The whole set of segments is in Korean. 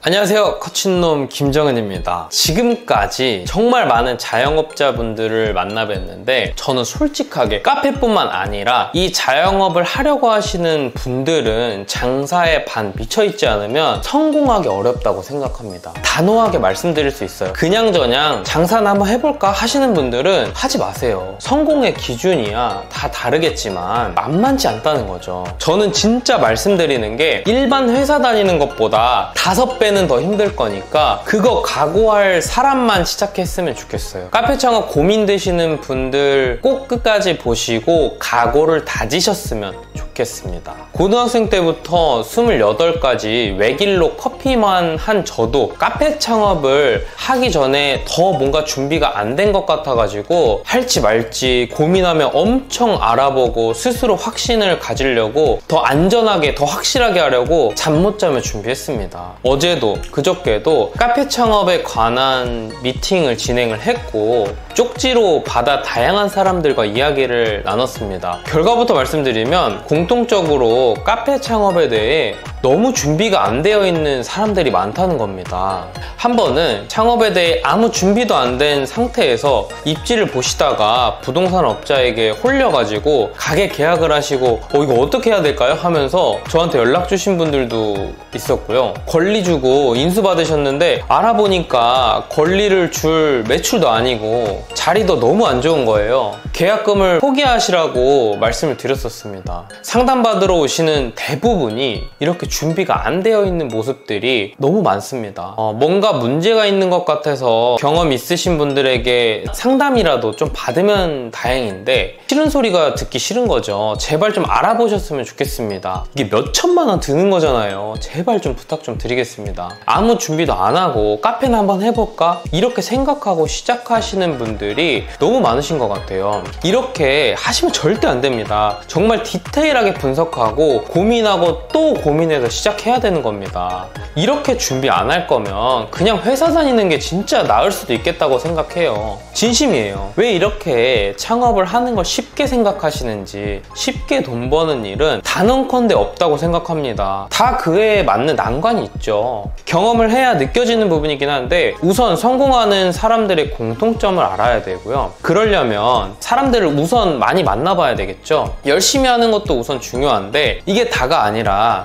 안녕하세요, 커친놈 김정은입니다. 지금까지 정말 많은 자영업자분들을 만나뵀는데 저는 솔직하게 카페뿐만 아니라 이 자영업을 하려고 하시는 분들은 장사에 반 미쳐있지 않으면 성공하기 어렵다고 생각합니다. 단호하게 말씀드릴 수 있어요. 그냥저냥 장사나 한번 해볼까 하시는 분들은 하지 마세요. 성공의 기준이야 다 다르겠지만 만만치 않다는 거죠. 저는 진짜 말씀드리는 게 일반 회사 다니는 것보다 5배는 더 힘들 거니까 그거 각오할 사람만 시작했으면 좋겠어요. 카페 창업 고민되시는 분들 꼭 끝까지 보시고 각오를 다지셨으면 좋겠습니다. 고등학생 때부터 28까지 외길로 커피만 한 저도 카페 창업을 하기 전에 더 뭔가 준비가 안 된 것 같아가지고 할지 말지 고민하며 엄청 알아보고 스스로 확신을 가지려고 더 안전하게 더 확실하게 하려고 잠 못 자며 준비했습니다. 어제도 그저께도 카페 창업에 관한 미팅을 진행을 했고 쪽지로 받아 다양한 사람들과 이야기를 나눴습니다. 결과부터 말씀드리면 공통적으로 카페 창업에 대해 너무 준비가 안 되어 있는 사람들이 많다는 겁니다. 한 번은 창업에 대해 아무 준비도 안 된 상태에서 입지를 보시다가 부동산 업자에게 홀려가지고 가게 계약을 하시고 이거 어떻게 해야 될까요? 하면서 저한테 연락 주신 분들도 있었고요. 권리 주고 인수 받으셨는데 알아보니까 권리를 줄 매출도 아니고 자리도 너무 안 좋은 거예요. 계약금을 포기하시라고 말씀을 드렸었습니다. 상담받으러 오시는 대부분이 이렇게 준비가 안 되어 있는 모습들이 너무 많습니다. 뭔가 문제가 있는 것 같아서 경험 있으신 분들에게 상담이라도 좀 받으면 다행인데 싫은 소리가 듣기 싫은 거죠. 제발 좀 알아보셨으면 좋겠습니다. 이게 몇 천만 원 드는 거잖아요. 제발 좀 부탁 좀 드리겠습니다. 아무 준비도 안 하고 카페나 한번 해볼까? 이렇게 생각하고 시작하시는 분들이 너무 많으신 것 같아요. 이렇게 하시면 절대 안 됩니다. 정말 디테일하게 분석하고 고민하고 또 고민해서 시작해야 되는 겁니다. 이렇게 준비 안 할 거면 그냥 회사 다니는 게 진짜 나을 수도 있겠다고 생각해요. 진심이에요. 왜 이렇게 창업을 하는 걸 쉽게 생각하시는지. 쉽게 돈 버는 일은 단언컨대 없다고 생각합니다. 다 그에 맞는 난관이 있죠. 경험을 해야 느껴지는 부분이긴 한데 우선 성공하는 사람들의 공통점을 알아야 되고요. 그러려면 사람들을 우선 많이 만나봐야 되겠죠. 열심히 하는 것도 우선 중요한데 이게 다가 아니라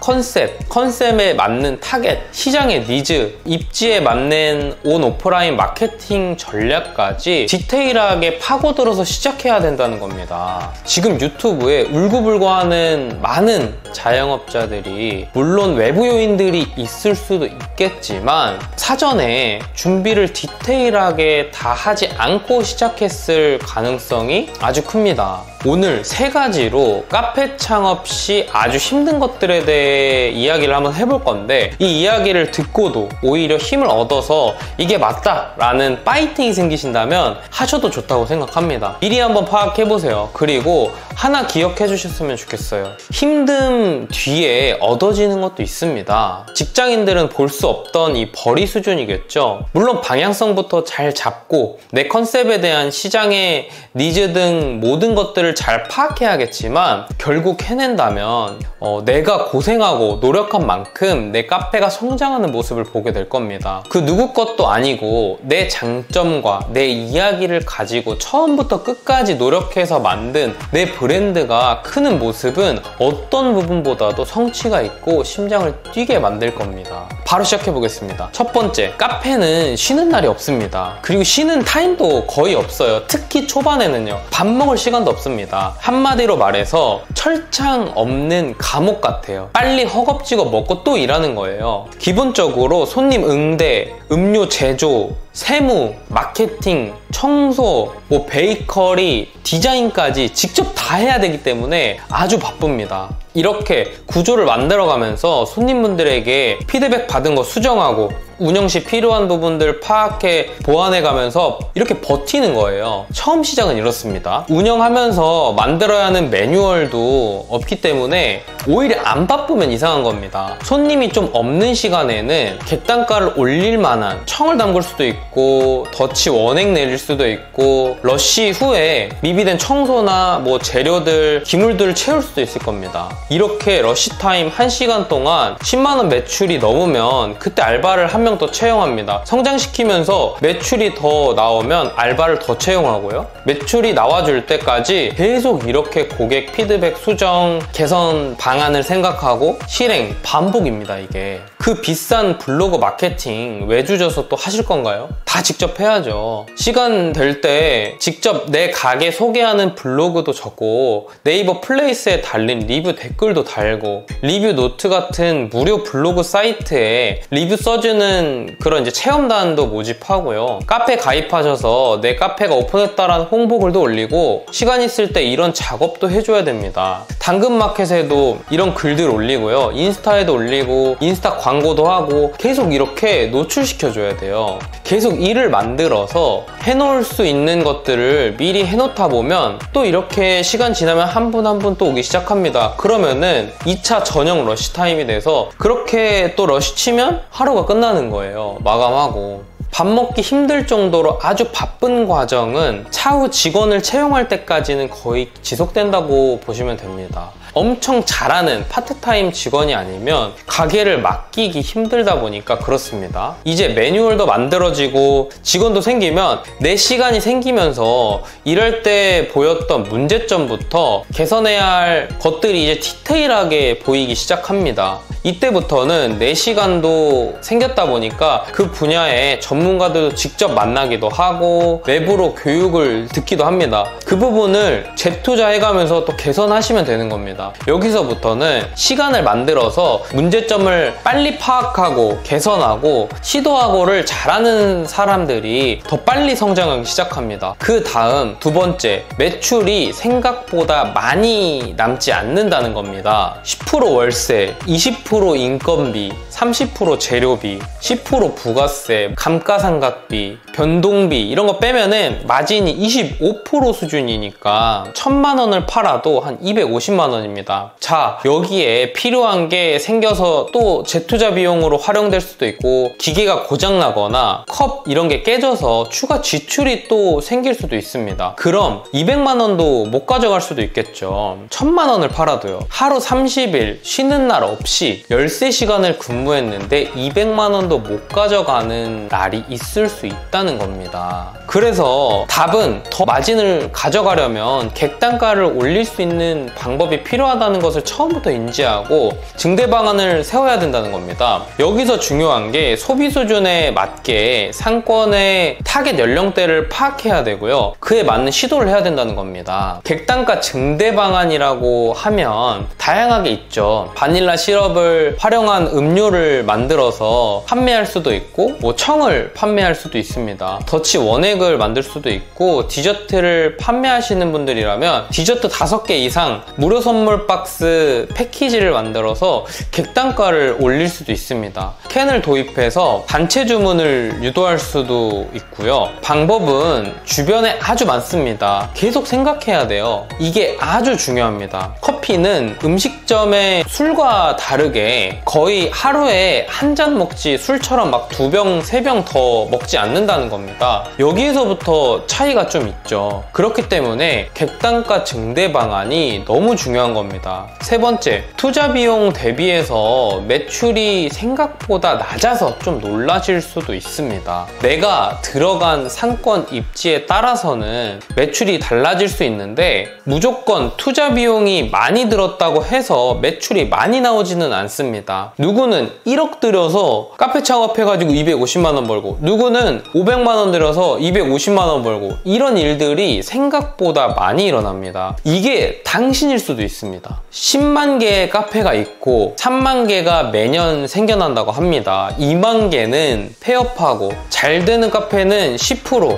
컨셉에 맞는 타겟, 시장의 니즈, 입지에 맞는 온 오프라인 마케팅 전략까지 디테일하게 파고들어서 시작해야 된다는 겁니다. 지금 유튜브에 울고불고하는 많은 자영업자들이 물론 외부 요인들이 있을 수도 있겠지만 사전에 준비를 디테일하게 다 하지 않고 시작했을 가능성이 아주 큽니다. 오늘 3가지로 카페 창업 시 아주 힘든 것들에 대해 이야기를 한번 해볼 건데 이 이야기를 듣고도 오히려 힘을 얻어서 이게 맞다라는 파이팅이 생기신다면 하셔도 좋다고 생각합니다. 미리 한번 파악해보세요. 그리고 하나 기억해 주셨으면 좋겠어요. 힘듦 뒤에 얻어지는 것도 있습니다. 직장인들은 볼 수 없던 이 벌이 수준이겠죠. 물론 방향성부터 잘 잡고 내 컨셉에 대한 시장의 니즈 등 모든 것들을 잘 파악해야겠지만 결국 해낸다면 내가 고생하고 노력한 만큼 내 카페가 성장하는 모습을 보게 될 겁니다. 그 누구 것도 아니고 내 장점과 내 이야기를 가지고 처음부터 끝까지 노력해서 만든 내 브랜드가 크는 모습은 어떤 부분보다도 성취가 있고 심장을 뛰게 만들 겁니다. 바로 시작해 보겠습니다. 첫 번째, 카페는 쉬는 날이 없습니다. 그리고 쉬는 타임도 거의 없어요. 특히 초반에는요. 밥 먹을 시간도 없습니다. 한마디로 말해서 철창 없는 감옥 같아요. 빨리 허겁지겁 먹고 또 일하는 거예요. 기본적으로 손님 응대, 음료 제조, 세무, 마케팅, 청소, 베이커리, 디자인까지 직접 다 해야 되기 때문에 아주 바쁩니다. 이렇게 구조를 만들어가면서 손님분들에게 피드백 받은 거 수정하고 운영 시 필요한 부분들 파악해 보완해가면서 이렇게 버티는 거예요. 처음 시작은 이렇습니다. 운영하면서 만들어야 하는 매뉴얼도 없기 때문에 오히려 안 바쁘면 이상한 겁니다. 손님이 좀 없는 시간에는 객단가를 올릴 만한 청을 담글 수도 있고 더치 원액 내릴 수도 있고 러쉬 후에 미비된 청소나 재료들, 기물들을 채울 수도 있을 겁니다. 이렇게 러시타임 1시간 동안 10만원 매출이 넘으면 그때 알바를 한 명 더 채용합니다. 성장시키면서 매출이 더 나오면 알바를 더 채용하고요. 매출이 나와줄 때까지 계속 이렇게 고객 피드백 수정, 개선 방안을 생각하고 실행, 반복입니다. 이게 그 비싼 블로그 마케팅 왜 주셔서 또 하실 건가요? 다 직접 해야죠. 시간 될 때 직접 내 가게 소개하는 블로그도 적고 네이버 플레이스에 달린 리뷰 댓글도 달고 리뷰 노트 같은 무료 블로그 사이트에 리뷰 써주는 그런 이제 체험단도 모집하고요. 카페 가입하셔서 내 카페가 오픈했다라는 홍보글도 올리고 시간 있을 때 이런 작업도 해줘야 됩니다. 당근마켓에도 이런 글들 올리고요. 인스타에도 올리고 인스타 광고도 하고 계속 이렇게 노출시켜줘야 돼요. 계속 일을 만들어서 해놓을 수 있는 것들을 미리 해놓다 보면 또 이렇게 시간 지나면 한 분 한 분 또 오기 시작합니다. 그러면은 2차 전용 러쉬 타임이 돼서 그렇게 또 러쉬 치면 하루가 끝나는 거예요. 마감하고. 밥 먹기 힘들 정도로 아주 바쁜 과정은 차후 직원을 채용할 때까지는 거의 지속된다고 보시면 됩니다. 엄청 잘하는 파트타임 직원이 아니면 가게를 맡기기 힘들다 보니까 그렇습니다. 이제 매뉴얼도 만들어지고 직원도 생기면 내 시간이 생기면서 일할 때 보였던 문제점부터 개선해야 할 것들이 이제 디테일하게 보이기 시작합니다. 이때부터는 내 시간도 생겼다 보니까 그 분야의 전문가들도 직접 만나기도 하고 외부로 교육을 듣기도 합니다. 그 부분을 재투자해가면서 또 개선하시면 되는 겁니다. 여기서부터는 시간을 만들어서 문제점을 빨리 파악하고 개선하고 시도하고를 잘하는 사람들이 더 빨리 성장하기 시작합니다. 그 다음 두 번째, 매출이 생각보다 많이 남지 않는다는 겁니다. 10% 월세, 20% 인건비, 30% 재료비, 10% 부가세, 감가상각비, 변동비 이런 거 빼면은 마진이 25% 수준이니까 1000만 원을 팔아도 한 250만 원입니다. 자, 여기에 필요한 게 생겨서 또 재투자 비용으로 활용될 수도 있고 기계가 고장나거나 컵 이런 게 깨져서 추가 지출이 또 생길 수도 있습니다. 그럼 200만 원도 못 가져갈 수도 있겠죠. 1000만 원을 팔아도요. 하루 30일 쉬는 날 없이 13시간을 근무했는데 200만 원도 못 가져가는 날이 있을 수 있다는 겁니다. 그래서 답은 더 마진을 가져가려면 객단가를 올릴 수 있는 방법이 필요하다는 것을 처음부터 인지하고 증대 방안을 세워야 된다는 겁니다. 여기서 중요한 게 소비 수준에 맞게 상권의 타겟 연령대를 파악해야 되고요. 그에 맞는 시도를 해야 된다는 겁니다. 객단가 증대 방안이라고 하면 다양하게 있죠. 바닐라 시럽을 활용한 음료를 만들어서 판매할 수도 있고 뭐 청을 판매할 수도 있습니다. 더치 원액을 만들 수도 있고 디저트를 판매하시는 분들이라면 디저트 5개 이상 무료 선물 박스 패키지를 만들어서 객단가를 올릴 수도 있습니다. 캔을 도입해서 단체 주문을 유도할 수도 있고요. 방법은 주변에 아주 많습니다. 계속 생각해야 돼요. 이게 아주 중요합니다. 커피는 음식점의 술과 다르게 거의 하루에 한 잔 먹지 술처럼 막 2병, 3병 더 먹지 않는다는 겁니다. 여기에서부터 차이가 좀 있죠. 그렇기 때문에 객단가 증대 방안이 너무 중요한 겁니다. 세 번째, 투자 비용 대비해서 매출이 생각보다 낮아서 좀 놀라실 수도 있습니다. 내가 들어간 상권 입지에 따라서는 매출이 달라질 수 있는데 무조건 투자 비용이 많이 들었다고 해서 매출이 많이 나오지는 않습니다. 누구는 1억 들여서 카페 창업해가지고 250만 원 벌고 누구는 500만 원 들여서 250만 원 벌고 이런 일들이 생각보다 많이 일어납니다. 이게 당신일 수도 있습니다. 10만 개의 카페가 있고 3만 개가 매년 생겨난다고 합니다. 2만 개는 폐업하고 잘 되는 카페는 10%,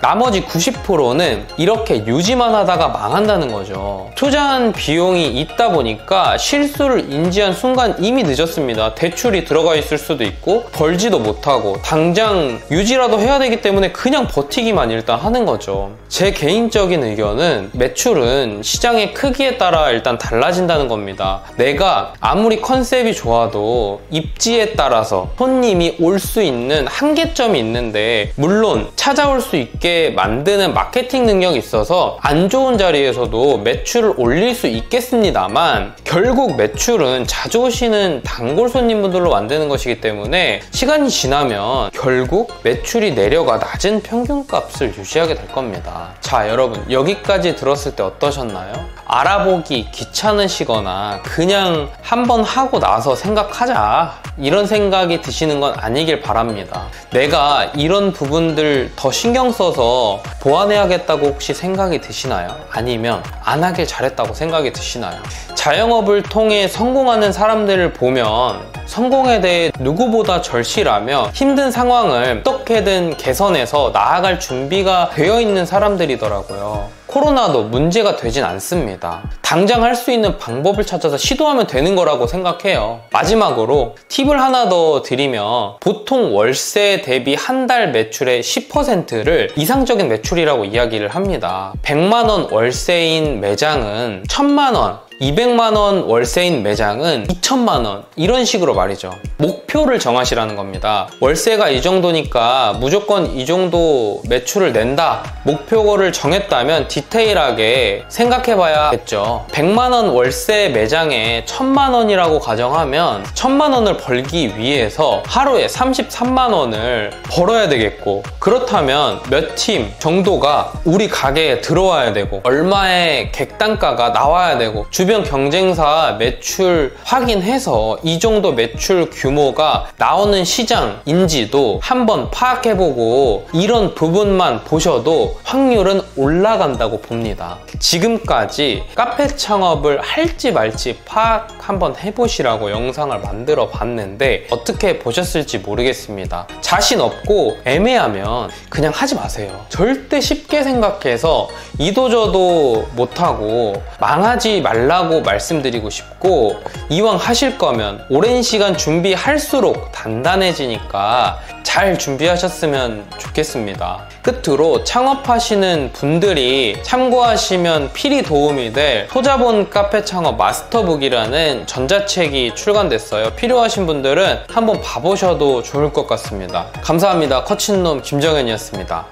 나머지 90%는 이렇게 유지만 하다가 망한다는 거죠. 투자한 비용이 있다 보니까 실수를 인지한 순간 이미 늦었습니다. 대출이 들어가 있을 수도 있고 벌지도 못하고 당장 유지라도 해야 되기 때문에 그냥 버티기만 일단 하는 거죠. 제 개인적인 의견은 매출은 시장의 크기 크기에 따라 일단 달라진다는 겁니다. 내가 아무리 컨셉이 좋아도 입지에 따라서 손님이 올 수 있는 한계점이 있는데, 물론 찾아올 수 있게 만드는 마케팅 능력이 있어서 안 좋은 자리에서도 매출을 올릴 수 있겠습니다만, 결국 매출은 자주 오시는 단골 손님분들로 만드는 것이기 때문에 시간이 지나면 결국 매출이 내려가 낮은 평균값을 유지하게 될 겁니다. 자, 여러분, 여기까지 들었을 때 어떠셨나요? 알아보기 귀찮으시거나 그냥 한번 하고 나서 생각하자, 이런 생각이 드시는 건 아니길 바랍니다. 내가 이런 부분들 더 신경 써서 보완해야겠다고 혹시 생각이 드시나요? 아니면 안 하길 잘했다고 생각이 드시나요? 자영업을 통해 성공하는 사람들을 보면 성공에 대해 누구보다 절실하며 힘든 상황을 어떻게든 개선해서 나아갈 준비가 되어 있는 사람들이더라고요. 코로나도 문제가 되진 않습니다. 당장 할 수 있는 방법을 찾아서 시도하면 되는 거라고 생각해요. 마지막으로 팁을 하나 더 드리면, 보통 월세 대비 한 달 매출의 10%를 이상적인 매출이라고 이야기를 합니다. 100만원 월세인 매장은 1000만원, 200만원 월세인 매장은 2천만원, 이런 식으로 말이죠. 목표를 정하시라는 겁니다. 월세가 이 정도니까 무조건 이 정도 매출을 낸다, 목표를 정했다면 디테일하게 생각해봐야겠죠. 100만원 월세 매장에 1000만원이라고 가정하면 1000만원을 벌기 위해서 하루에 33만원을 벌어야 되겠고, 그렇다면 몇 팀 정도가 우리 가게에 들어와야 되고, 얼마의 객단가가 나와야 되고, 주변 경쟁사 매출 확인해서 이 정도 매출 규모가 나오는 시장인지도 한번 파악해보고, 이런 부분만 보셔도 확률은 올라간다고 봅니다. 지금까지 카페 창업을 할지 말지 파악 한번 해보시라고 영상을 만들어 봤는데 어떻게 보셨을지 모르겠습니다. 자신 없고 애매하면 그냥 하지 마세요. 절대 쉽게 생각해서 이도저도 못하고 망하지 말라고 말씀드리고 싶고, 이왕 하실 거면 오랜 시간 준비할수록 단단해지니까 잘 준비하셨으면 좋겠습니다. 끝으로 창업하시는 분들이 참고하시면 필히 도움이 될 소자본 카페 창업 마스터북이라는 전자책이 출간됐어요. 필요하신 분들은 한번 봐보셔도 좋을 것 같습니다. 감사합니다. 커친놈 김정현이었습니다.